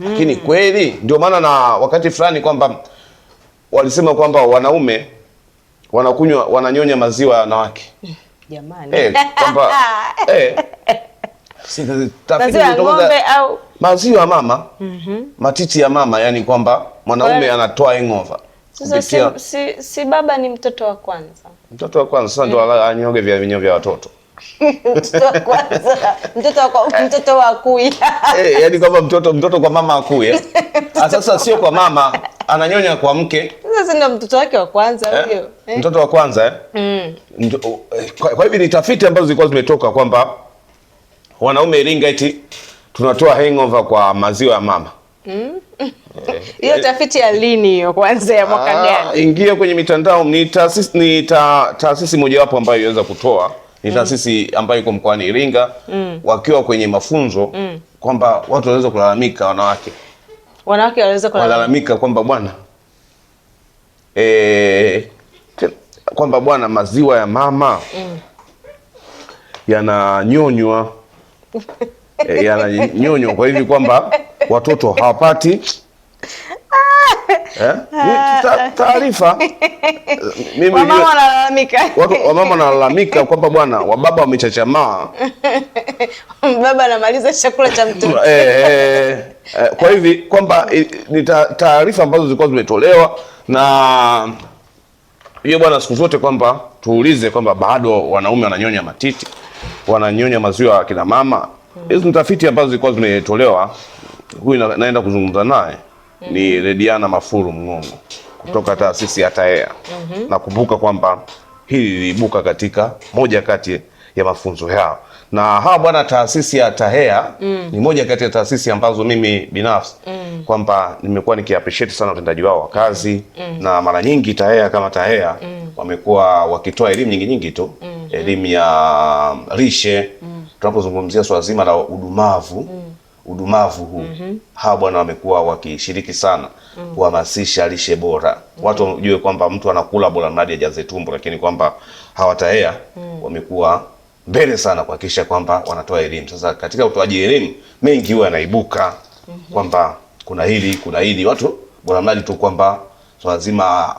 Lakini kweli ndio maana na wakati fulani kwamba walisema kwamba wanaume wananyonya maziwa ya wanawake. Jamani. Kwamba maziwa ya ng'ombe au maziwa ya mama, matiti ya mama, yani kwamba mwanaume anatoa hangover. Sasa si baba ni mtoto wa kwanza. Mtoto wa kwanza sasa ndio anyoge vya vinyo vya watoto. Mtoto wa kwanza, mtoto wa kui. Yani kwamba mtoto kwa mama akue. Sasa sio kwa mama, ananyonya kwa mke. Sasa ndio mtoto wake wa kwanza huyo. Mtoto wa kwanza Kwa hivyo ni tafiti ambazo zilikuwa zimetoka kwamba wanaume Iringa eti tunatoa hangover kwa maziwa ya mama. Hiyo tafiti ya lini hiyo, kwanza ya mwaka gani? Ingia kwenye mitandao, ni taasisi mojawapo ambayo inaweza kutoa, ni taasisi ambayo iko mkoani Iringa, wakiwa kwenye mafunzo kwamba watu wanaweza kulalamika, wanawake wanaweza kulalamika kwamba bwana kwamba bwana maziwa ya mama yananyonywa yananyonywa, kwa hivi kwamba watoto hawapati taarifa. Wamama wanalalamika. Wamama wanalalamika kwamba bwana wababa wamechachamaa. Baba anamaliza chakula cha mtoto. Kwa hivi kwamba ni taarifa ambazo zilikuwa zimetolewa na hiyo bwana, siku zote kwamba tuulize kwamba bado wanaume wananyonya matiti, wananyonya maziwa ya kina mama. Hizo ni tafiti ambazo zilikuwa zimetolewa. Huyu naenda kuzungumza naye ni Rediana Mafuru Mng'ong'o kutoka taasisi ya TAEA. Nakumbuka kwamba hili liliibuka katika moja kati ya mafunzo yao. Na hawa bwana, taasisi ya TAEA ni moja kati ya taasisi ambazo mimi binafsi kwamba nimekuwa nikiappreciate sana utendaji wao wa kazi. Na mara nyingi TAEA kama TAEA wamekuwa wakitoa elimu nyingi tu, elimu ya lishe. Tunapozungumzia swala zima la udumavu huu, hawa bwana wamekuwa wakishiriki sana kuhamasisha lishe bora. Watu wajue kwamba mtu anakula bora mradi ajaze tumbo, lakini kwamba hawa TAEA wamekuwa mbele sana kuhakikisha kwamba wanatoa elimu. Sasa katika utoaji elimu mengi huwa yanaibuka kwamba kuna hili watu bora mradi tu kwamba swala zima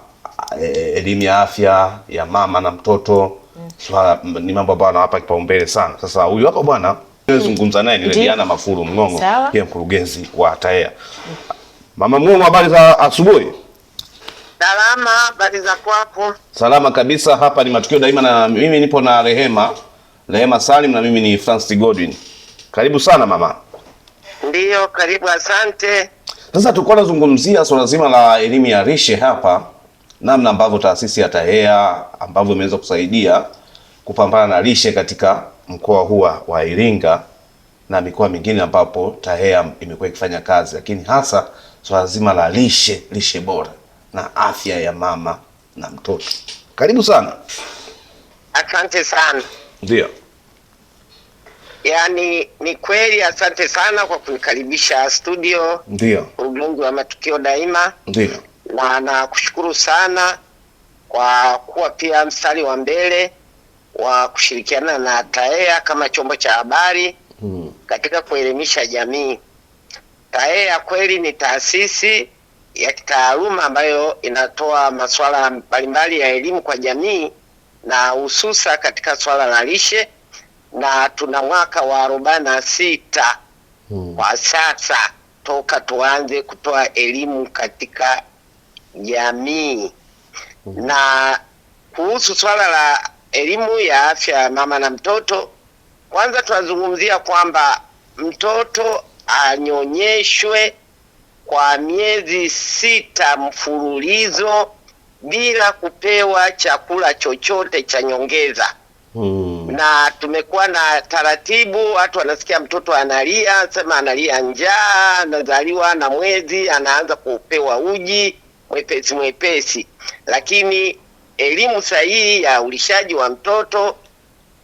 elimu ya afya ya mama na mtoto swala ni mambo ambayo anawapa kipaumbele sana. Sasa huyu hapa bwana zungumza naye ni Rediana Mafuru Mng'ong'o, pia mkurugenzi wa TAEA. Mama Mng'ong'o, habari za asubuhi? Salama, habari za kwako? Salama kabisa, hapa ni Matukio Daima na mimi nipo na Rehema Salim na mimi ni Francis Godwin. Karibu sana mama. Ndiyo, karibu, asante. Sasa tulikuwa tunazungumzia swala zima la elimu ya lishe hapa, namna ambavyo taasisi ya TAEA ambavyo imeweza kusaidia kupambana na lishe katika mkoa huu wa Iringa na mikoa mingine ambapo TAEA imekuwa ikifanya kazi, lakini hasa swala zima la lishe bora na afya ya mama na mtoto. Karibu sana. Asante sana. Ndio. Yaani ni kweli, asante sana kwa kunikaribisha studio. Ndio. Mkurugenzi wa Matukio Daima. Ndio. Na nakushukuru sana kwa kuwa pia mstari wa mbele wa kushirikiana na TAEA kama chombo cha habari katika kuelimisha jamii. TAEA kweli ni taasisi ya kitaaluma ambayo inatoa masuala mbalimbali ya elimu kwa jamii na hususa katika swala la lishe, na tuna mwaka wa 46 kwa sasa toka tuanze kutoa elimu katika jamii. Na kuhusu swala la elimu ya afya ya mama na mtoto, kwanza tunazungumzia kwamba mtoto anyonyeshwe kwa miezi 6 mfululizo bila kupewa chakula chochote cha nyongeza. Na tumekuwa na taratibu, watu wanasikia mtoto analia, sema analia njaa, anazaliwa na mwezi anaanza kupewa uji mwepesi. Lakini elimu sahihi ya ulishaji wa mtoto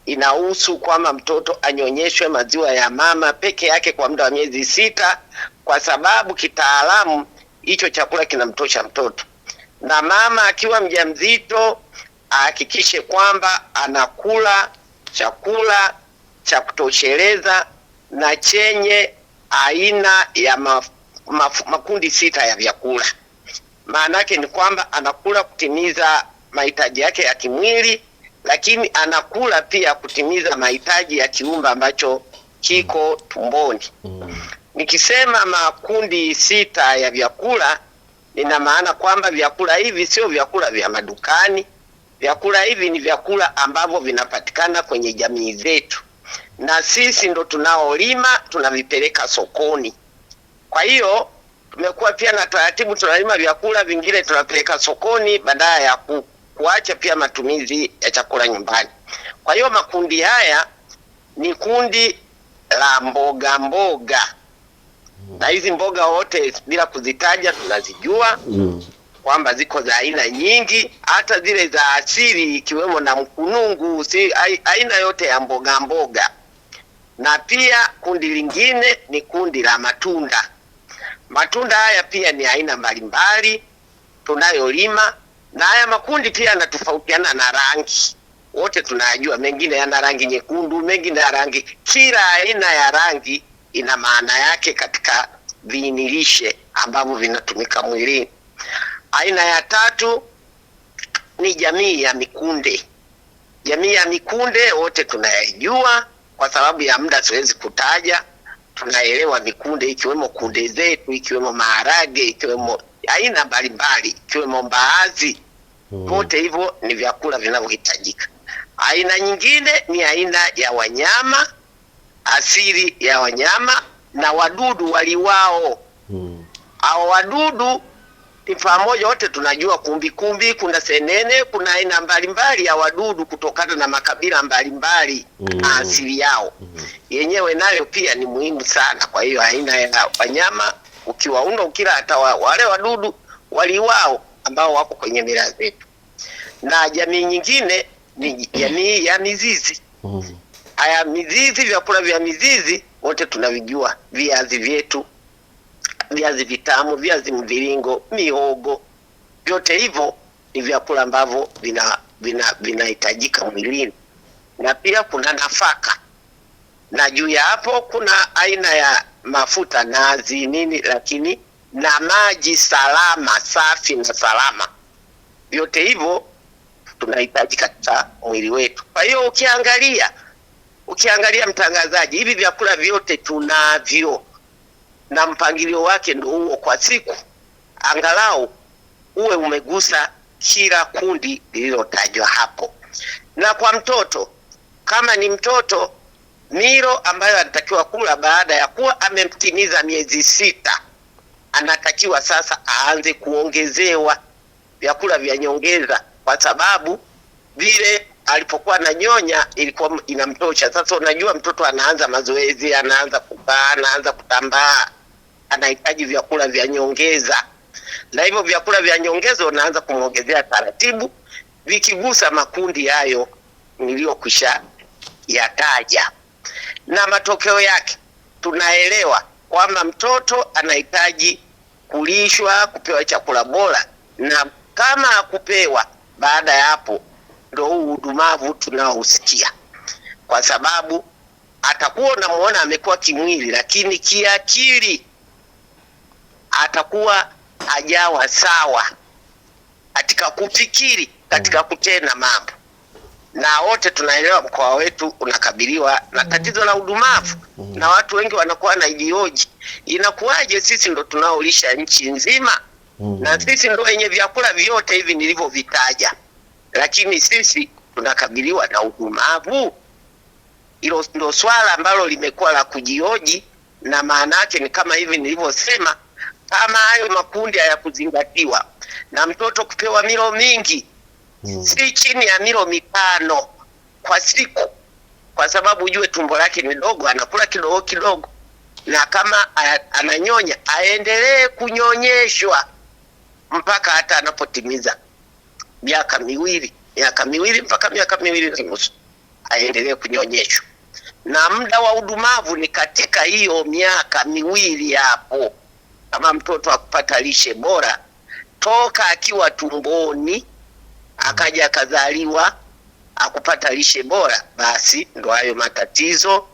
inahusu kwamba mtoto anyonyeshwe maziwa ya mama peke yake kwa muda wa miezi 6, kwa sababu kitaalamu hicho chakula kinamtosha mtoto. Na mama akiwa mjamzito ahakikishe kwamba anakula chakula cha kutosheleza na chenye aina ya makundi 6 ya vyakula. Maana yake ni kwamba anakula kutimiza mahitaji yake ya kimwili, lakini anakula pia kutimiza mahitaji ya kiumbe ambacho kiko tumboni. Nikisema makundi 6 ya vyakula, nina maana kwamba vyakula hivi sio vyakula vya madukani. Vyakula hivi ni vyakula ambavyo vinapatikana kwenye jamii zetu, na sisi ndo tunaolima, tunavipeleka sokoni. Kwa hiyo tumekuwa pia na taratibu, tunalima vyakula vingine tunapeleka sokoni badala ya kuacha pia matumizi ya chakula nyumbani. Kwa hiyo makundi haya ni kundi la mboga mboga, na hizi mboga wote bila kuzitaja tunazijua kwamba ziko za aina nyingi, hata zile za asili ikiwemo na mkunungu, aina yote ya mboga mboga. Na pia kundi lingine ni kundi la matunda. Matunda haya pia ni aina mbalimbali tunayolima, na haya makundi pia yanatofautiana na rangi. Wote tunayajua, mengine yana rangi nyekundu, mengine yana rangi. Kila aina ya rangi ina maana yake katika viinilishe ambavyo vinatumika mwilini. Aina ya 3 ni jamii ya mikunde. Jamii ya mikunde wote tunayajua, kwa sababu ya muda siwezi kutaja. Tunaelewa mikunde, ikiwemo kunde zetu, ikiwemo maharage, ikiwemo aina mbalimbali, ikiwemo mbaazi. Wote hivyo ni vyakula vinavyohitajika. Aina nyingine ni aina ya wanyama, asili ya wanyama na wadudu waliwao. Hao wadudu ni pamoja, wote tunajua kumbi, kuna senene, kuna aina mbalimbali ya wadudu kutokana na makabila mbalimbali na asili yao. Yenyewe nayo pia ni muhimu sana. Kwa hiyo aina ya wanyama ukiwaunda, ukila hata wale wadudu waliwao ambao wako kwenye mila zetu. Na jamii nyingine ni jamii ya mizizi. Haya mizizi, vyakula vya mizizi wote tunavijua, viazi vyetu, viazi vitamu, viazi mviringo, mihogo, vyote hivyo ni vyakula ambavyo vinahitajika mwilini. Na pia kuna nafaka, na juu ya hapo kuna aina ya mafuta, nazi nini, lakini na maji salama, safi na salama. Vyote hivyo tunahitaji katika mwili wetu. Kwa hiyo ukiangalia mtangazaji, hivi vyakula vyote tunavyo, na mpangilio wake ndio huo kwa siku, angalau uwe umegusa kila kundi lililotajwa hapo. Na kwa mtoto, kama ni mtoto, milo ambayo anatakiwa kula baada ya kuwa amemtimiza miezi 6, anatakiwa sasa aanze kuongezewa vyakula vya nyongeza, kwa sababu vile alipokuwa ananyonya ilikuwa inamtosha. Sasa unajua mtoto anaanza mazoezi, anaanza kukaa, anaanza kutambaa, anahitaji vyakula vya nyongeza. Na hivyo vyakula vya nyongeza unaanza kumwongezea taratibu, vikigusa makundi hayo niliyokwisha yataja. Na matokeo yake tunaelewa kwamba mtoto anahitaji kulishwa, kupewa chakula bora, na kama hakupewa, baada ya hapo ndio huu udumavu tunaohusikia, kwa sababu atakuwa unamuona amekuwa kimwili, lakini kiakili atakuwa hajawa sawa katika kufikiri, katika kutenda mambo. Na wote tunaelewa mkoa wetu unakabiliwa na tatizo la udumavu, na watu wengi wanakuwa na idioji, inakuwaje sisi ndo tunaolisha nchi nzima, na sisi ndo wenye vyakula vyote hivi nilivyovitaja, lakini sisi tunakabiliwa na udumavu? Hilo ndo swala ambalo limekuwa la kujioji, na maana yake ni kama hivi nilivyosema, kama hayo makundi hayakuzingatiwa na mtoto kupewa milo mingi, si chini ya milo 5 kwa siku, kwa sababu ujue tumbo lake ni dogo, anakula kidogo kidogo, na kama ananyonya aendelee kunyonyeshwa mpaka hata anapotimiza miaka miwili mpaka miaka 2.5 aendelee kunyonyeshwa. Na muda wa udumavu ni katika hiyo miaka 2 hapo. Kama mtoto akupata lishe bora toka akiwa tumboni akaja akazaliwa akupata lishe bora, basi ndo hayo matatizo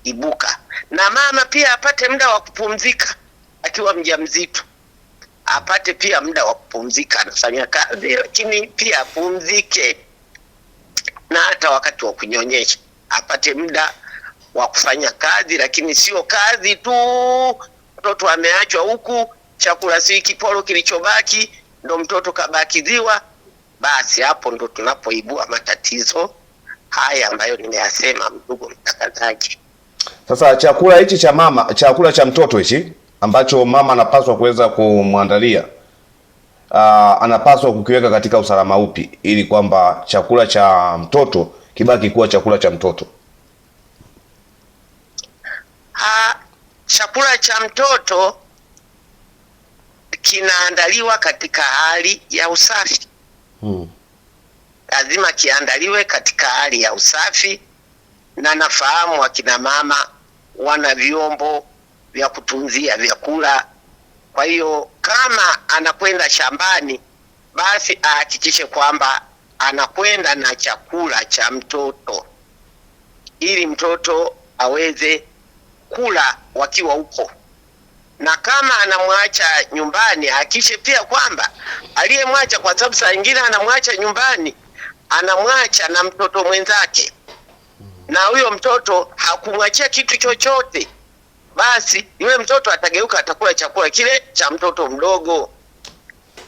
ibuka. Na mama pia apate muda wa kupumzika akiwa mjamzito, apate pia muda wa kupumzika. Anafanya kazi lakini pia apumzike, na hata wakati wa kunyonyesha apate muda wa kufanya kazi, lakini sio kazi tu. Mtoto ameachwa huku, chakula si kiporo kilichobaki, ndo mtoto kabakiziwa. Basi hapo ndo tunapoibua matatizo haya ambayo nimeyasema, ndugu mtangazaji. Sasa chakula hichi cha mama, chakula cha mtoto hichi ambacho mama anapaswa kuweza kumwandalia, anapaswa kukiweka katika usalama upi ili kwamba chakula cha mtoto kibaki kuwa chakula cha mtoto? Chakula cha mtoto kinaandaliwa katika hali ya usafi. Lazima kiandaliwe katika hali ya usafi, na nafahamu akina mama wana vyombo vya kutunzia vyakula. Kwa hiyo kama anakwenda shambani, basi ahakikishe kwamba anakwenda na chakula cha mtoto ili mtoto aweze kula wakiwa huko. Na kama anamwacha nyumbani, ahakikishe pia kwamba aliyemwacha, kwa sababu saa nyingine anamwacha nyumbani, anamwacha na mtoto mwenzake, na huyo mtoto hakumwachia kitu chochote, basi yule mtoto atageuka, atakula chakula kile cha mtoto mdogo.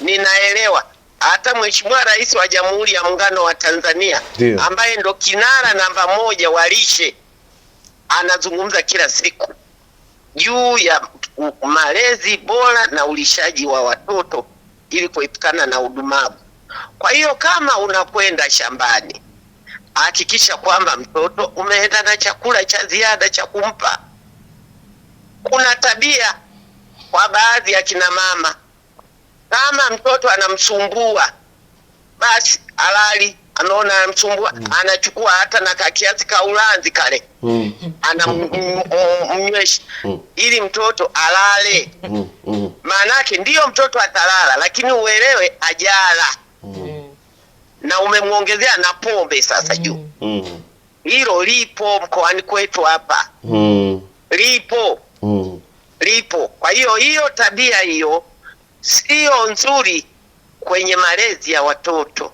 Ninaelewa hata Mheshimiwa Rais wa Jamhuri ya Muungano wa Tanzania, ambaye ndo kinara namba 1 wa lishe, anazungumza kila siku juu ya malezi bora na ulishaji wa watoto ili kuepukana na udumavu. Kwa hiyo kama unakwenda shambani, hakikisha kwamba mtoto umeenda na chakula cha ziada cha kumpa. Kuna tabia kwa baadhi ya kina mama, kama mtoto anamsumbua, basi halali anaona anamsumbua, anachukua hata na kakiasi ka ulanzi kale, anamnywesha ili mtoto alale. Maanake ndiyo mtoto atalala, lakini uelewe ajala, na umemwongezea na pombe sasa juu. Hilo lipo mkoani kwetu hapa, lipo. Kwa hiyo hiyo tabia hiyo sio nzuri kwenye malezi ya watoto.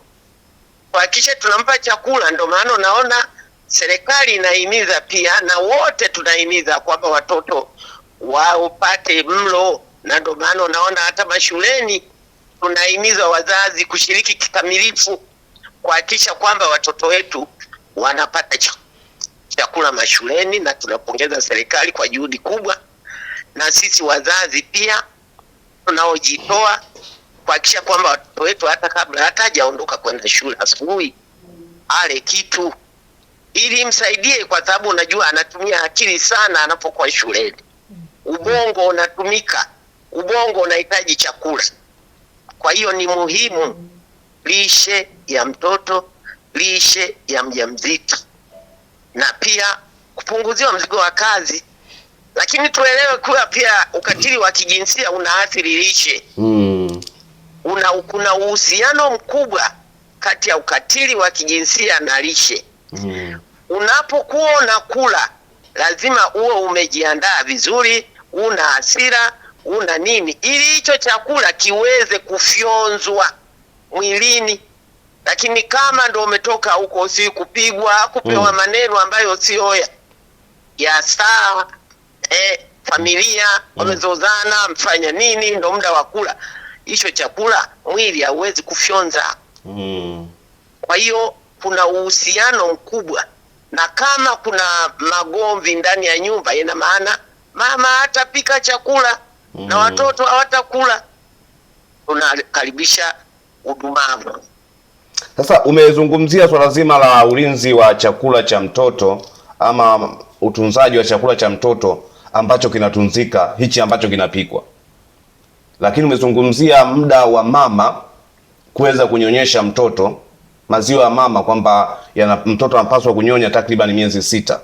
Kuhakikisha tunampa chakula. Ndio maana unaona serikali inahimiza pia, na wote tunahimiza kwamba watoto wapate mlo, na ndio maana unaona hata mashuleni tunahimiza wazazi kushiriki kikamilifu kuhakikisha kwamba watoto wetu wanapata chakula mashuleni, na tunapongeza serikali kwa juhudi kubwa, na sisi wazazi pia tunaojitoa kuhakikisha kwamba watoto wetu hata kabla hata hajaondoka kwenda shule asubuhi ale kitu ili msaidie, kwa sababu unajua anatumia akili sana anapokuwa shuleni. Ubongo unatumika, ubongo unahitaji chakula. Kwa hiyo ni muhimu lishe ya mtoto, lishe ya mjamzito, na pia kupunguziwa mzigo wa kazi. Lakini tuelewe kuwa pia ukatili wa kijinsia unaathiri lishe. Kuna uhusiano mkubwa kati ya ukatili wa kijinsia na lishe. Unapokuwa unakula, lazima uwe umejiandaa vizuri, una hasira, una nini, ili hicho chakula kiweze kufyonzwa mwilini. Lakini kama ndo umetoka huko, si kupigwa, kupewa maneno ambayo sio ya sawa, familia wamezozana, mfanya nini, ndo muda wa kula, hicho chakula mwili hauwezi kufyonza. Kwa hiyo kuna uhusiano mkubwa, na kama kuna magomvi ndani ya nyumba, ina maana mama hatapika chakula na watoto hawatakula, tunakaribisha udumavu. Sasa umezungumzia swala zima la ulinzi wa chakula cha mtoto ama utunzaji wa chakula cha mtoto ambacho kinatunzika, hichi ambacho kinapikwa, lakini umezungumzia muda wa mama kuweza kunyonyesha mtoto, maziwa ya mama, kwamba mtoto anapaswa kunyonya takriban miezi 6,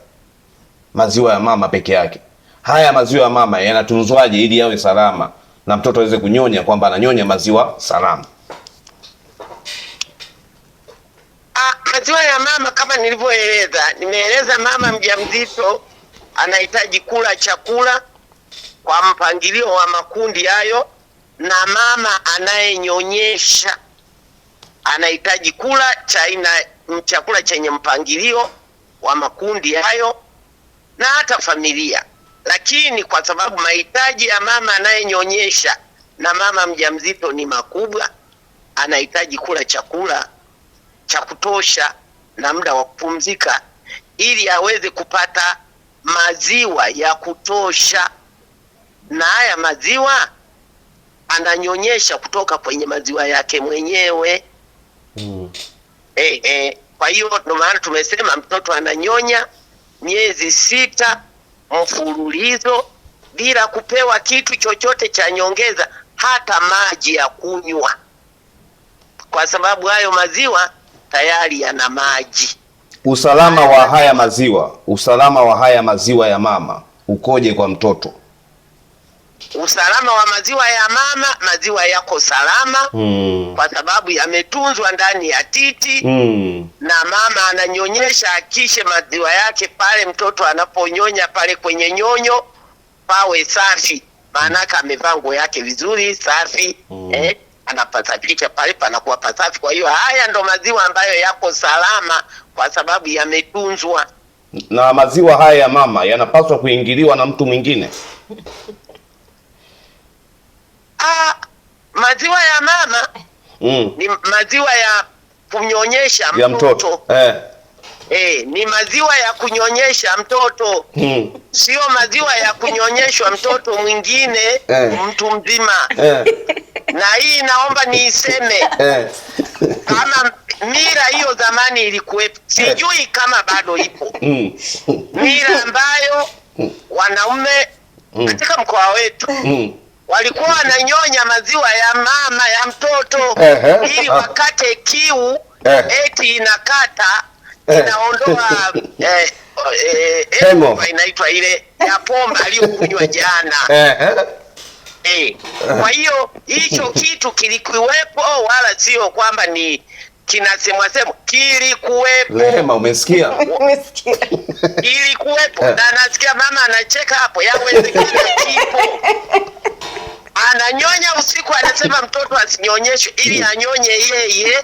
maziwa ya mama peke yake. Haya maziwa ya mama yanatunzwaje ili yawe salama na mtoto aweze kunyonya, kwamba ananyonya maziwa salama? Maziwa ya mama kama nilivyoeleza, nimeeleza mama mjamzito anahitaji kula chakula kwa mpangilio wa makundi hayo, na mama anayenyonyesha anahitaji kula chakula chenye mpangilio wa makundi hayo, na hata familia. Lakini kwa sababu mahitaji ya mama anayenyonyesha na mama mjamzito ni makubwa, anahitaji kula chakula cha kutosha na muda wa kupumzika ili aweze kupata maziwa ya kutosha, na haya maziwa ananyonyesha kutoka kwenye maziwa yake mwenyewe. Kwa hiyo ndio maana tumesema mtoto ananyonya miezi 6 mfululizo bila kupewa kitu chochote cha nyongeza, hata maji ya kunywa, kwa sababu hayo maziwa tayari yana maji. Usalama wa haya maziwa ya mama ukoje kwa mtoto? Usalama wa maziwa ya mama, maziwa yako salama kwa sababu yametunzwa ndani ya titi na mama ananyonyesha, akishe maziwa yake pale mtoto anaponyonya pale kwenye nyonyo pawe safi, maanake amevaa nguo yake vizuri safi, anapasafisha pale panakuwa pasafi. Kwa hiyo haya ndo maziwa ambayo yako salama kwa sababu yametunzwa. Na maziwa haya ya mama yanapaswa kuingiliwa na mtu mwingine? Maziwa ya mama ni maziwa ya kunyonyesha ya mtoto. Ni maziwa ya kunyonyesha mtoto, sio maziwa ya kunyonyeshwa mtoto mwingine mtu mzima. Na hii naomba niiseme, kama mila hiyo zamani ilikuwepo, sijui kama bado ipo, mila ambayo wanaume katika mkoa wetu walikuwa wananyonya maziwa ya mama ya mtoto ili wakate kiu, eti inakata inaondoa inaitwa ile ya pombe aliyokunywa jana. Kwa hiyo hicho kitu kilikuwepo, wala sio kwamba ni kinasemwa sema, kilikuwepo. Rehema, umesikia? Umesikia? Kilikuwepo, na nasikia mama anacheka hapo, yawezekana kipo. Ananyonya usiku, anasema mtoto asinyonyeshwe ili anyonye yeye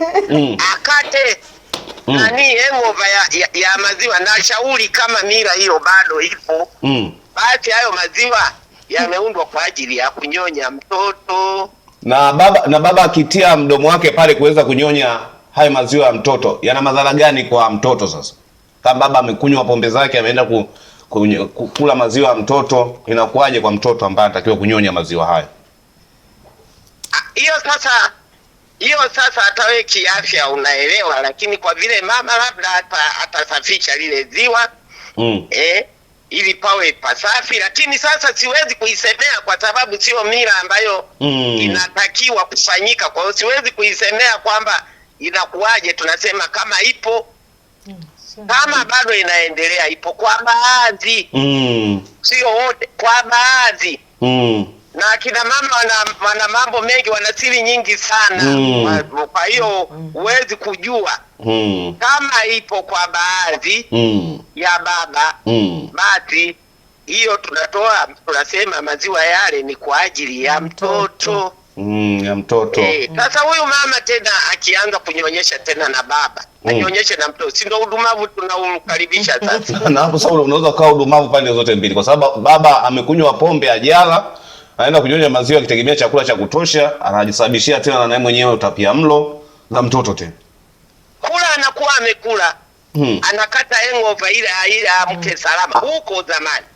akate nani hangover ya maziwa. Na shauri kama mila hiyo bado ipo, basi hayo maziwa yameundwa kwa ajili ya kunyonya mtoto. Na baba akitia mdomo wake pale kuweza kunyonya hayo maziwa ya mtoto, yana madhara gani kwa mtoto sasa? Kama baba amekunywa pombe zake, ameenda kula maziwa ya mtoto, inakuwaje kwa mtoto ambaye anatakiwa kunyonya maziwa hayo? Hiyo sasa hata wewe kiafya unaelewa, lakini kwa vile mama labda atasafisha lile ziwa ili pawe pasafi, lakini sasa siwezi kuisemea kwa sababu sio mila ambayo inatakiwa kufanyika. Kwa hiyo siwezi kuisemea kwamba inakuwaje. Tunasema kama ipo, kama bado inaendelea, ipo kwa baadhi, sio wote, kwa baadhi. Na kina mama wana mambo mengi, wana siri nyingi sana. Kwa hiyo huwezi kujua kama ipo kwa baadhi ya baba, basi hiyo tunasema maziwa yale ni kwa ajili ya mtoto. Ya mtoto. Sasa huyu mama tena akianza kunyonyesha tena na baba anyonyeshe na mtoto, si ndio udumavu tunaukaribisha sasa? Na hapo sasa unaweza kuwa udumavu pande zote mbili, kwa sababu baba amekunywa pombe ajala, anaenda kunyonya maziwa akitegemea chakula cha kutosha, anajisababishia tena na naye mwenyewe utapia-mlo na mtoto tena. Kula anakuwa amekula, anakata hangover ile amke salama huko zamani.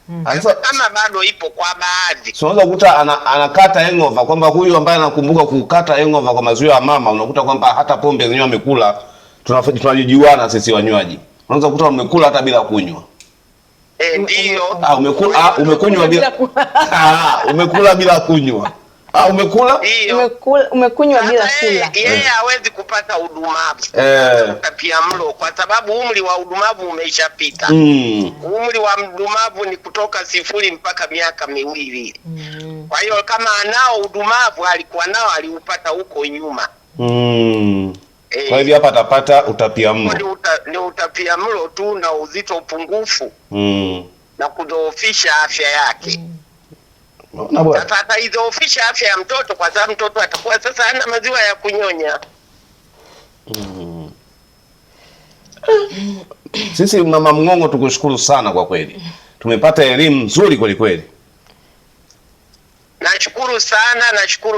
Kama bado ipo kwa baadhi. So unaweza kukuta anakata hangover, kwamba huyu ambaye anakumbuka kukata hangover kwa maziwa ya mama, unakuta kwamba hata pombe zenyewe amekula. Tunajijuana sisi wanywaji. Unaweza kukuta umekula hata bila kunywa. Ndio. Umekunywa bila umekula bila kunywa. Umekunywa bila kula. Yeye hawezi kupata udumavu. Utapia-mlo kwa sababu umri wa udumavu umeshapita. Umri wa mdumavu ni kutoka 0 mpaka miaka 2. Kwa hiyo kama anao udumavu, alikuwa nao aliupata huko nyuma. Kwa hivyo hapa atapata utapia-mlo. Ni utapia-mlo tu na uzito upungufu. na kudhoofisha afya yake. Sasa ataidhoofisha afya ya mtoto, kwa sababu mtoto atakuwa sasa hana maziwa ya kunyonya. Sisi Mama Mng'ong'o tukushukuru sana kwa kweli, tumepata elimu nzuri kweli kweli. Nashukuru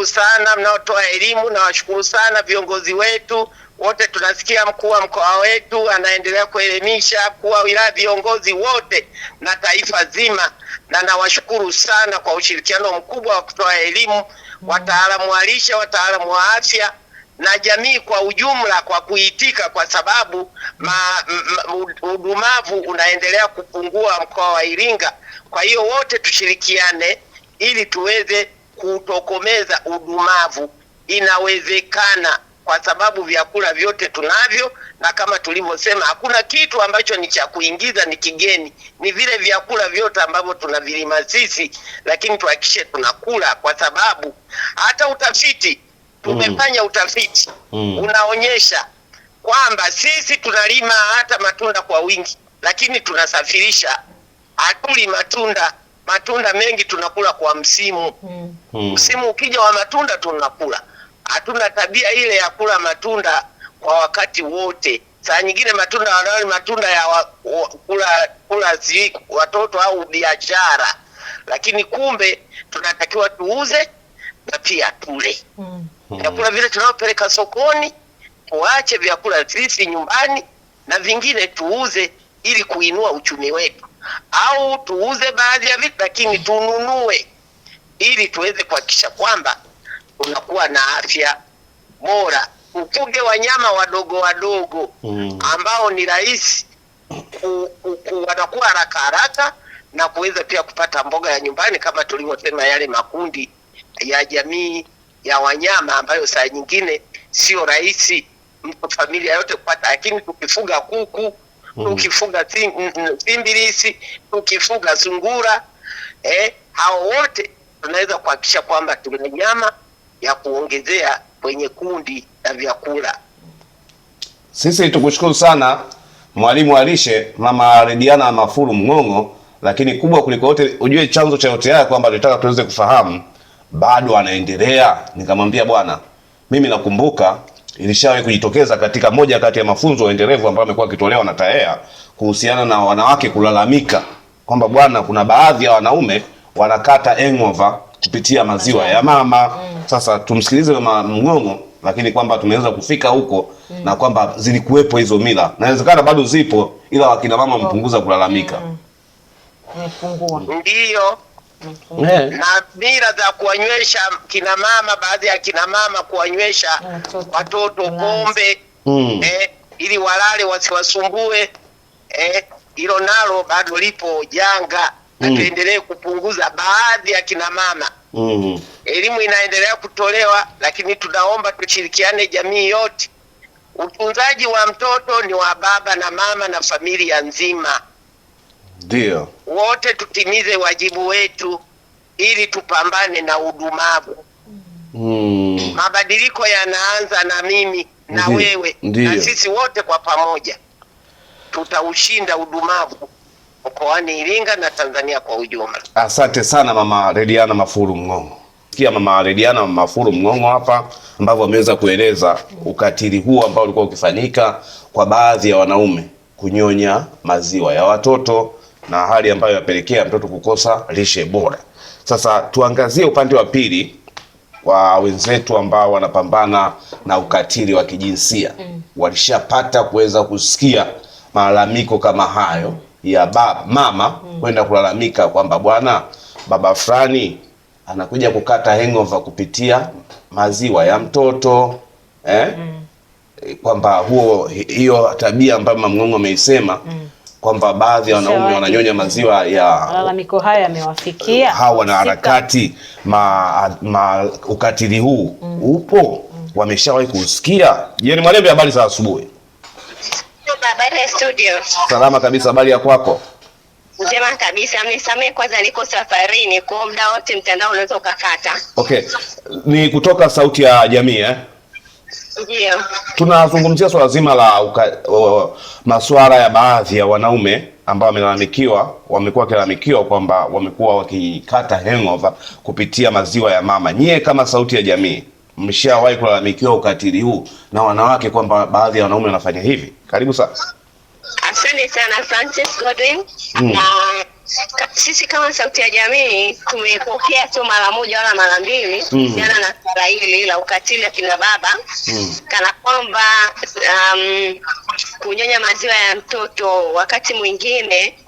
sana mnaotoa elimu, na washukuru sana viongozi wetu wote. Tunasikia mkuu wa mkoa wetu anaendelea kuelimisha, mkuu wa wilaya, viongozi wote na taifa zima, na nawashukuru sana kwa ushirikiano mkubwa wa kutoa elimu, wataalamu wa lishe, wataalamu wa afya na jamii kwa ujumla kwa kuitika, kwa sababu udumavu unaendelea kupungua mkoa wa Iringa. Kwa hiyo wote tushirikiane ili tuweze kutokomeza udumavu. Inawezekana kwa sababu vyakula vyote tunavyo, na kama tulivyosema hakuna kitu ambacho ni cha kuingiza ni kigeni. Ni vile vyakula vyote ambavyo tunavilima sisi, lakini tuhakikishe tunakula, kwa sababu hata utafiti tumefanya utafiti unaonyesha kwamba sisi tunalima hata matunda kwa wingi, lakini tunasafirisha. Hatuli matunda mengi, tunakula kwa msimu. Msimu ukija wa matunda tunakula. Hatuna tabia ile ya kula matunda kwa wakati wote. Saa nyingine matunda wanao matunda ya kula si watoto au biashara, lakini kumbe tunatakiwa tuuze na pia tule. Vyakula vile tunaopeleka sokoni tuache vyakula sisi nyumbani, na vingine tuuze ili kuinua uchumi wetu, au tuuze baadhi ya vitu lakini tununue ili tuweze kuhakikisha kwamba tunakuwa na afya bora. Ufuge wanyama wadogo ambao ni rahisi watakuwa haraka na kuweza pia kupata mboga ya nyumbani, kama tulivyosema yale makundi ya jamii ya wanyama ambayo saa nyingine sio rahisi familia yote kupata. Lakini tukifuga kuku, tukifuga simbilisi, tukifuga sungura, hao wote tunaweza kuhakikisha kwamba tuna nyama ya kuongezea kwenye kundi la vyakula. Sisi tukushukuru sana mwalimu wa lishe Mama Rediana Mafuru Mng'ong'o, lakini kubwa kuliko yote ujue chanzo cha yote haya kwamba tunataka tuweze kufahamu bado anaendelea. Nikamwambia bwana, mimi nakumbuka ilishawahi kujitokeza katika moja kati ya mafunzo endelevu ambayo amekuwa akitolewa na TAEA kuhusiana na wanawake kulalamika kwamba bwana, kuna baadhi ya wanaume wanakata hangover kupitia maziwa ya mama. Sasa tumsikilize Mama Mng'ong'o, lakini kwamba tumeweza kufika huko na kwamba zilikuwepo hizo mila, na inawezekana bado zipo, ila wakina mama wamepunguza kulalamika. Ndiyo. Na mila za kuwanywesha kina mama, baadhi ya kina mama kuwanywesha watoto pombe ili walale wasiwasumbue, hilo nalo bado lipo janga, na tuendelee kupunguza baadhi ya kina mama. Elimu inaendelea kutolewa, lakini tunaomba tushirikiane jamii yote. Utunzaji wa mtoto ni wa baba na mama na familia nzima. Ndio. Wote tutimize wajibu wetu ili tupambane na udumavu. Mabadiliko yanaanza na mimi na wewe. Na sisi wote kwa pamoja tutaushinda udumavu mkoani Iringa na Tanzania kwa ujumla. Asante sana Mama Rediana Mafuru Mng'ong'o. Sikia Mama Rediana Mafuru Mng'ong'o hapa ambavyo ameweza kueleza ukatili huo ambao ulikuwa ukifanyika kwa baadhi ya wanaume kunyonya maziwa ya watoto, na hali ambayo yapelekea mtoto kukosa lishe bora. Sasa tuangazie upande wa pili wa wenzetu ambao wanapambana na ukatili wa kijinsia. Walishapata kuweza kusikia malalamiko kama hayo ya mama kwenda kulalamika kwamba bwana, baba fulani anakuja kukata hangover kupitia maziwa ya mtoto, kwamba hiyo tabia ambayo Mama Mng'ong'o ameisema kwamba baadhi ya wanaume wananyonya maziwa ya malalamiko haya yamewafikia hawa na harakati ukatili huu upo, wameshawahi kusikia. Jeni Mwalembe, habari za asubuhi. Habari ya studio. Salama kabisa, habari ya kwako? Njema kabisa. Mnisamee kwanza, niko safarini, kwa muda wote mtandao unaweza ukakata. Okay. Ni kutoka Sauti ya Jamii Ndio. Tunazungumzia swala zima la masuala ya baadhi ya wanaume ambao wamekuwa wakilalamikiwa kwamba wamekuwa wakikata hangover kupitia maziwa ya mama. Nyie kama Sauti ya Jamii mshawahi kulalamikiwa ukatili huu na wanawake kwamba baadhi ya wanaume wanafanya hivi? Karibu sana. Asante sana Francis Godwin. Na sisi kama Sauti ya Jamii tumepokea tu mara moja wala mara mbili kuhusiana na swala hili la ukatili akina baba, kana kwamba kunyonya maziwa ya mtoto wakati mwingine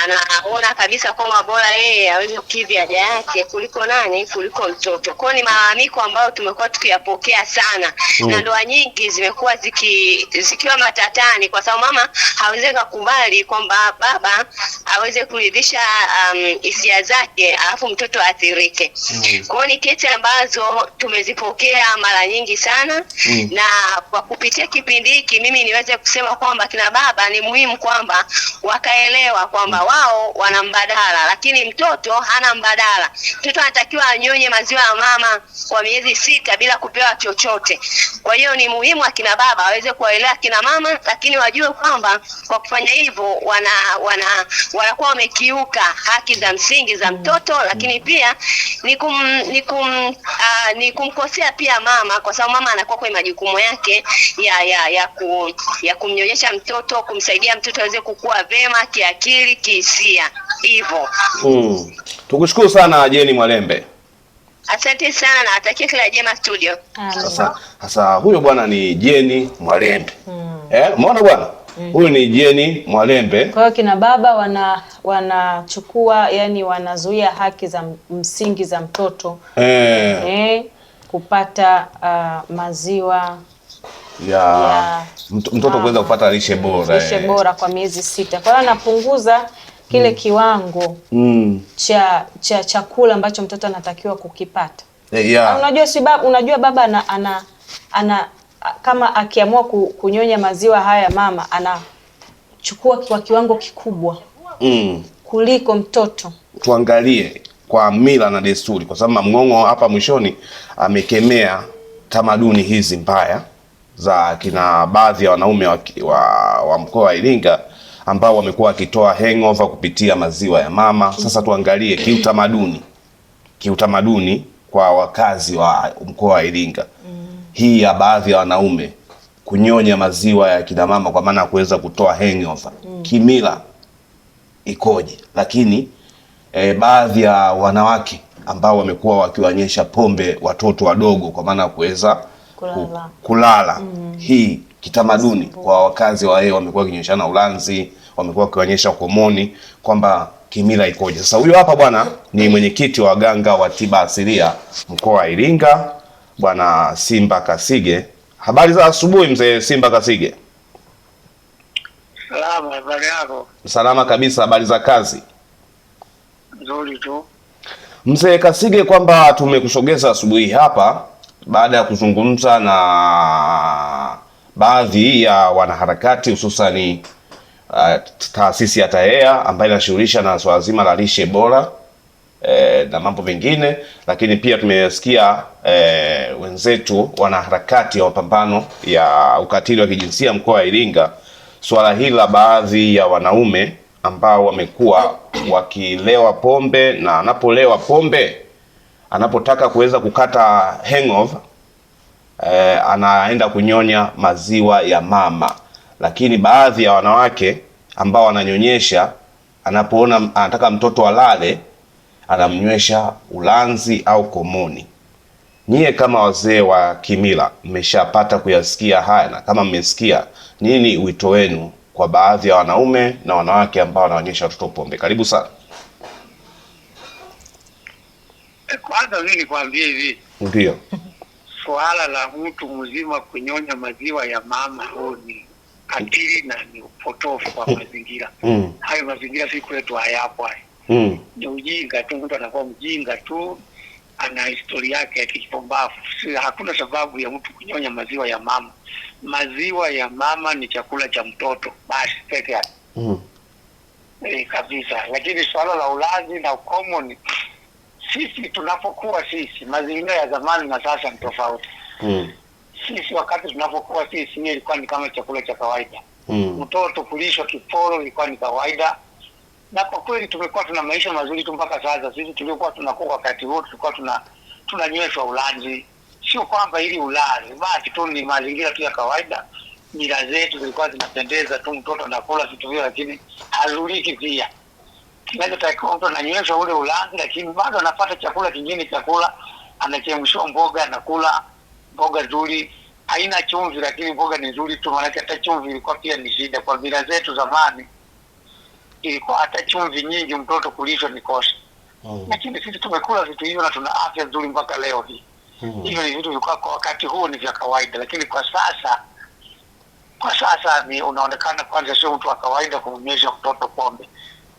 anaona kabisa kwamba bora yeye aweze kukidhi haja yake kuliko mtoto. Kwa ni malalamiko ambayo tumekuwa tukiyapokea sana, na ndoa nyingi zimekuwa zikiwa matatani kwa sababu mama hawezi kukubali kwamba baba aweze kuridhisha hisia zake alafu mtoto athirike. Kwa ni kesi ambazo tumezipokea mara nyingi sana, na kwa kupitia kipindi hiki mimi niweze kusema kwamba kina baba ni muhimu kwamba wakaelewa kwamba wao wana mbadala, lakini mtoto hana mbadala. Mtoto anatakiwa anyonye maziwa ya mama kwa miezi 6 bila kupewa chochote. Kwa hiyo ni muhimu akina baba waweze kuwaelewa kina mama, lakini wajue kwamba kwa kufanya hivyo wanakuwa wamekiuka haki za msingi za mtoto, lakini pia ni kumkosea pia mama, kwa sababu mama anakuwa kwa majukumu yake ya kumnyonyesha mtoto, kumsaidia mtoto aweze kukua vema kiakili, kihisia hivyo. Tukushukuru sana Jeni Mwalembe. Asante sana na natakia kila jema studio. Sasa huyo bwana ni Jeni Mwalembe. Umeona bwana? Huyu ni Jeni Mwalembe. Kwa hiyo kina baba wanachukua, yani wanazuia haki za msingi za mtoto kupata maziwa ya mtoto kuweza kupata lishe bora kwa miezi 6. Kwa hiyo anapunguza kile kiwango cha chakula ambacho mtoto anatakiwa kukipata. Unajua baba ana kama akiamua kunyonya maziwa haya mama anachukua kwa kiwango kikubwa kuliko mtoto. Tuangalie kwa mila na desturi, kwa sababu Mng'ong'o hapa mwishoni amekemea tamaduni hizi mbaya za kina baadhi ya wanaume wa mkoa wa Iringa ambao wamekuwa wakitoa hangover kupitia maziwa ya mama. Sasa tuangalie kiutamaduni kwa wakazi wa mkoa wa Iringa, hii ya baadhi ya wanaume kunyonya maziwa ya kina mama kwa maana kuweza kutoa hangover, kimila ikoje? Lakini baadhi ya wanawake ambao wamekuwa wakiwanyesha pombe watoto wadogo kwa maana kuweza kulala. Hii kitamaduni kwa wakazi wa wamekuwa wakinyeshana ulanzi, wamekuwa wakiwanyesha komoni, kwamba kimila ikoje? Sasa huyo hapa bwana ni mwenyekiti wa waganga wa tiba asilia mkoa wa Iringa, Bwana Simba Kasige. Habari za asubuhi mzee Simba Kasige. Salama, habari yako? Salama kabisa, habari za kazi? Nzuri tu. Mzee Kasige, kwamba tumekusogeza asubuhi hapa baada ya kuzungumza na baadhi ya wanaharakati, hususani taasisi ya TAEA ambayo inashughulisha na swala zima la lishe bora na mambo mengine, lakini pia tumesikia wenzetu wanaharakati wa mapambano ya ukatili wa kijinsia mkoa wa Iringa, swala hili la baadhi ya wanaume ambao wamekuwa wakilewa pombe, na anapolewa pombe, anapotaka kuweza kukata hangover anaenda kunyonya maziwa ya mama. Lakini baadhi ya wanawake ambao wananyonyesha, anapoona anataka mtoto alale, anamnywesha ulanzi au komoni. Nyie kama wazee wa kimila mmeshapata kuyasikia haya, na kama mmesikia, nini wito wenu kwa baadhi ya wanaume na wanawake ambao wananyonyesha watoto pombe? Karibu sana. Kwanza mimi nikwambie hivi. Ndio. Swala la mtu mzima kunyonya maziwa ya mama ni katili na ni upotofu kwa mazingira. Hayo mazingira si kwetu, hayapo hayo. Ni ujinga tu, mtu anakuwa mjinga tu, ana historia yake ya kipumbavu. Hakuna sababu ya mtu kunyonya maziwa ya mama. Maziwa ya mama ni chakula cha mtoto basi peke yake. Kabisa. Lakini swala la ulazi na common, sisi tunapokuwa mazingira ya zamani na sasa ni tofauti. Sisi wakati tunapokuwa hiyo ilikuwa ni kama chakula cha kawaida. Mtoto kulishwa kiporo ilikuwa ni kawaida, na kwa kweli tumekuwa tuna maisha mazuri tu mpaka sasa. Sisi tulikuwa tunakuwa wakati wote tulikuwa tunanyweshwa ulanzi, sio kwamba ili ulale basi tu, ni mazingira tu ya kawaida. Mila zetu zilikuwa zinapendeza tu, mtoto anakula vitu vile, lakini hazuliki pia. Kinachotakiwa mtu ananyweshwa ule ulanzi, lakini bado anapata chakula kingine, chakula anachemshwa mboga, anakula mboga nzuri, haina chumvi, lakini mboga ni nzuri tu, maana hata chumvi ilikuwa pia ni shida. Kwa mila zetu zamani ilikuwa hata chumvi nyingi mtoto kulishwa ni kosa. Lakini sisi tumekula vitu hivyo na tuna afya nzuri mpaka leo hii. Hivyo ni vitu vilikuwa kwa wakati huo ni vya kawaida, lakini kwa sasa ni unaonekana kwanza sio mtu wa kawaida kumnyesha mtoto pombe.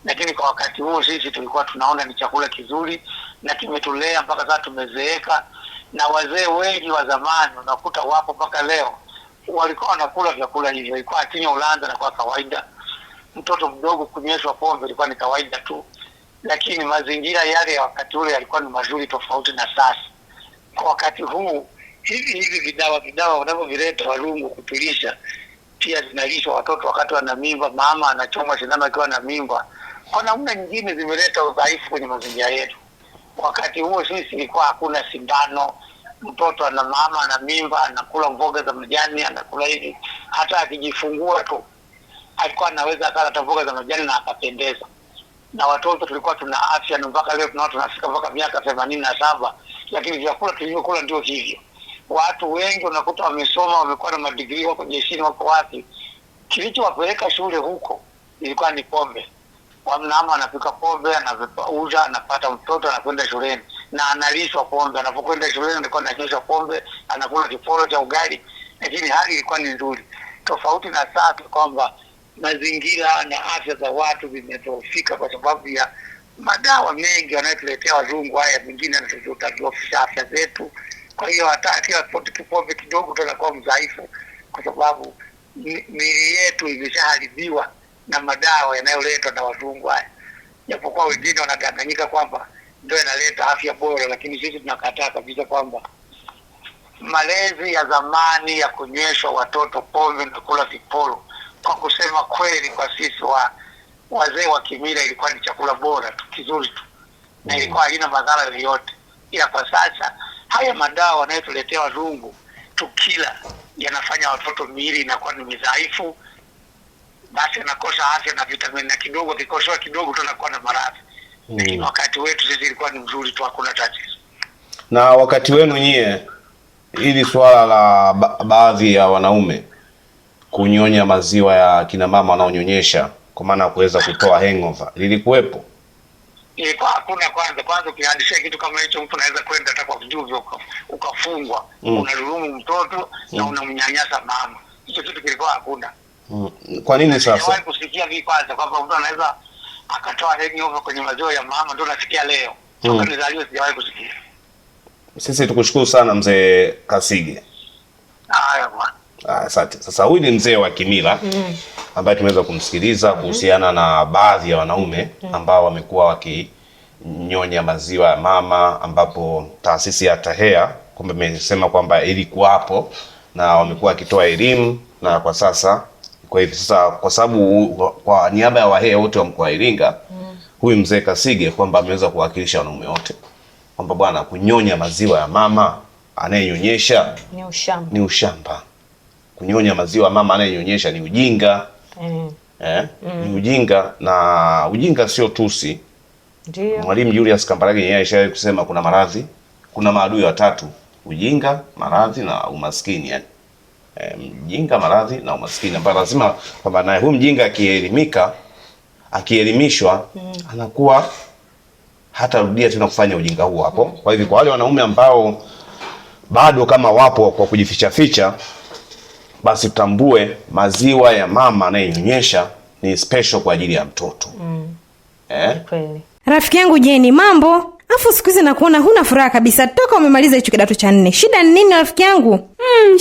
Lakini kwa wakati huo sisi tulikuwa tunaona ni chakula kizuri na kimetulea mpaka sasa tumezeeka, na wazee wengi wa zamani unakuta wapo mpaka leo walikuwa wanakula vyakula hivyo. Ilikuwa akinywa ulanzi na kwa kawaida. Mtoto mdogo kunyeshwa pombe ilikuwa ni kawaida tu, lakini mazingira yale ya wakati ule yalikuwa ni mazuri tofauti na sasa. Kwa wakati huu hivi vidawa wanavyovileta walungu kutulisha, pia zinalishwa watoto wakati wana mimba, mama anachomwa sindano akiwa na mimba. Kwa namna nyingine zimeleta udhaifu kwenye mazingira yetu. Wakati huo sisi ilikuwa hakuna sindano, mtoto ana mama ana mimba, anakula mboga za majani, anakula hivi, hata akijifungua tu alikuwa anaweza akala hata mboga za majani na akapendeza. Na watoto tulikuwa tuna afya, na mpaka leo tunafika mpaka miaka 87, lakini vyakula tulivyokula ndio hivyo. Watu wengi unakuta wamesoma, wamekuwa na madigrii, wako jeshini, wako wapi, kilichowapeleka shule huko ilikuwa ni pombe. Mama anapika pombe, anauza, anapata mtoto, anakwenda shuleni na analishwa pombe. Anapokwenda shuleni alikuwa ananyeshwa pombe, anakula kiporo cha ugali, lakini hali ilikuwa ni nzuri. Tofauti na sasa kwamba mazingira na afya za watu zimedhoofika kwa sababu ya madawa mengi wanayotuletea wazungu. Haya mengine yanatudhoofisha afya zetu. Kwa hiyo hata kipombe kidogo tunakuwa mdhaifu, kwa sababu miili yetu imeshaharibiwa na madawa yanayoletwa na wazungu haya. Japokuwa wengine wanadanganyika kwamba ndio yanaleta afya bora, lakini sisi tunakataa kabisa kwamba malezi ya zamani ya kunyweshwa watoto pombe na kula viporo, kwa kusema kweli, kwa sisi wazee wa kimila ilikuwa ni chakula bora tu, kizuri tu, na ilikuwa haina madhara yoyote. Ila kwa sasa haya madawa wanayotuletea wazungu tukila yanafanya watoto miili inakuwa ni midhaifu, basi anakosa afya na vitamini, na kidogo kikosoa kidogo tunakuwa na maradhi. Lakini wakati wetu sisi ilikuwa ni mzuri tu, hakuna tatizo. Na wakati wenu nyie, hili swala la baadhi ya wanaume kunyonya maziwa ya kina mama wanaonyonyesha kwa maana kuweza kutoa hangover lilikuwepo? Ilikuwa hakuna. Kwanza ukiandisha kitu kama hicho, mtu anaweza kwenda hata kwa viduvu ukafungwa. Unadhulumu mtoto na unamnyanyasa mama. Hicho kitu kilikuwa hakuna. Kwa nini sasa? Sijawahi kusikia hivi kwanza kwamba mtu anaweza akatoa hangover kwenye maziwa ya mama, ndio nasikia leo. Toka nizaliwe sijawahi kusikia. Sisi tukushukuru sana mzee Kasige. Haya bwana. Asante. Sasa huyu ni mzee wa kimila ambaye tumeweza kumsikiliza kuhusiana na baadhi ya wanaume ambao wamekuwa wakinyonya maziwa ya mama, ambapo taasisi ya TAHEA kumbe imesema kwamba ilikuwapo na wamekuwa wakitoa elimu. Na kwa sasa kwa hivi sasa, kwa sababu kwa niaba ya Wahehe wote wa mkoa wa Iringa, huyu mzee Kasige kwamba ameweza kuwakilisha wanaume wote kwamba bwana, kunyonya maziwa ya mama anayenyonyesha ni ushamba. Kunyonya maziwa mama anayenyonyesha ni ujinga. Ni ujinga, na ujinga sio tusi. Ndio. Mwalimu Julius Kambarage yeye alishawahi kusema kuna maadui watatu: ujinga, maradhi na umaskini. Yani mjinga, maradhi na umaskini, ambapo lazima kwamba naye huyu mjinga akielimishwa anakuwa hatarudia tena kufanya ujinga huo hapo. Kwa hivyo kwa wale wanaume ambao bado kama wapo kwa kujificha ficha, basi tutambue maziwa ya mama anayenyonyesha ni special kwa ajili ya mtoto. Kweli. Rafiki yangu Jeni, mambo? Afu siku hizi nakuona huna furaha kabisa toka umemaliza hicho kidato cha 4. Shida ni nini rafiki yangu?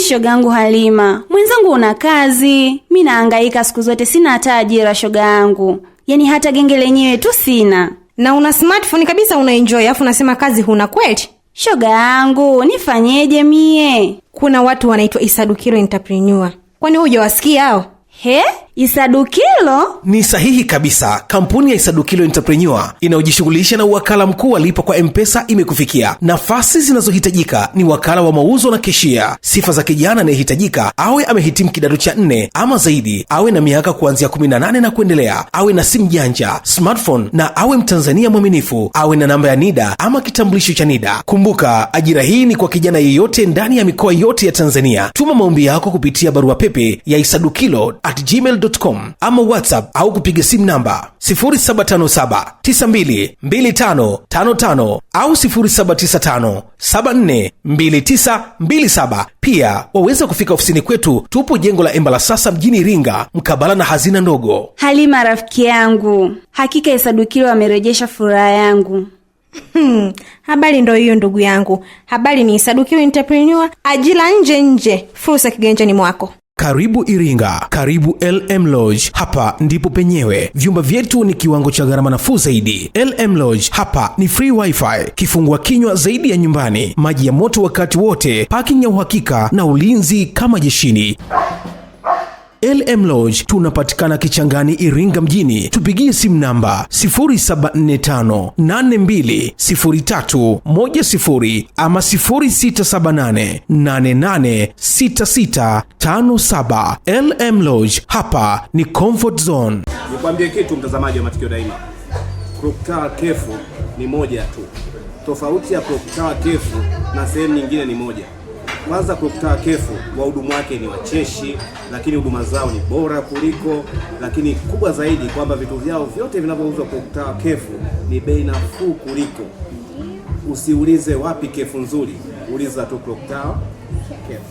Shoga yangu Halima, mwenzangu una kazi. Mimi nahangaika siku zote, sina hata ajira shoga yangu. Yaani hata genge lenyewe tu sina. Na una smartphone kabisa unaenjoy, afu unasema kazi huna kweli? Shoga yangu, nifanyeje mie? Kuna watu wanaitwa Isadukiro entrepreneur. Kwani hujawasikia hao? He? Isadukilo? Ni sahihi kabisa. Kampuni ya Isadukilo Entrepreneur inayojishughulisha na uwakala mkuu wa lipa kwa M-Pesa imekufikia. Nafasi zinazohitajika ni wakala wa mauzo na keshia. Sifa za kijana anayehitajika: awe amehitimu kidato cha 4 ama zaidi, awe na miaka kuanzia 18 na kuendelea, awe na simu janja, smartphone, na awe Mtanzania mwaminifu, awe na namba ya NIDA ama kitambulisho cha NIDA. Kumbuka, ajira hii ni kwa kijana yeyote ndani ya mikoa yote ya Tanzania. Tuma maombi yako kupitia barua pepe ya isadukilo@gmail.com ama WhatsApp au kupiga simu namba 0757922555 au 0795742927. Pia waweza kufika ofisini kwetu. Tupo jengo la Embala Sasa mjini Iringa, mkabala na hazina ndogo. Halima rafiki yangu, hakika Isadukilo amerejesha furaha yangu. Habari ndo hiyo ndugu yangu. Habari ni Isadukilo Entrepreneur, ajira nje, fursa kiganjani mwako. Karibu Iringa, karibu LM Lodge. Hapa ndipo penyewe. Vyumba vyetu ni kiwango cha gharama nafuu zaidi. LM Lodge hapa ni free wifi, kifungua kinywa zaidi ya nyumbani, maji ya moto wakati wote, parking ya uhakika na ulinzi kama jeshini. LM Lodge tunapatikana Kichangani, Iringa mjini. Tupigie simu namba 0745820310 ama 0678886657. LM Lodge, hapa ni comfort zone. Nikwambie kitu mtazamaji wa Matukio Daima, Clock Tower Kefu ni moja tu. Tofauti ya Clock Tower Kefu na sehemu nyingine ni moja. Kwanza, Clock Tower Kefu wahudumu wake ni wacheshi, lakini huduma zao ni bora kuliko, lakini kubwa zaidi kwamba vitu vyao vyote vinavyouzwa Clock Tower Kefu ni bei nafuu kuliko. Usiulize wapi kefu nzuri, uliza tu Clock Tower Kefu.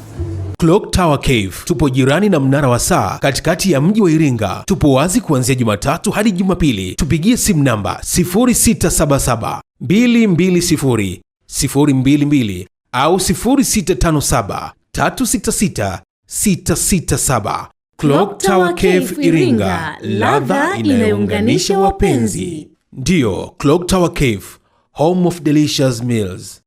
Clock Tower Cave tupo jirani na mnara wa saa katikati ya mji wa Iringa. Tupo wazi kuanzia Jumatatu hadi Jumapili. Tupigie simu namba 0677220022 au 0657366667. Clock Tower Cave Iringa, ladha inayounganisha wapenzi. Ndiyo, Clock Tower Cave, home of delicious meals.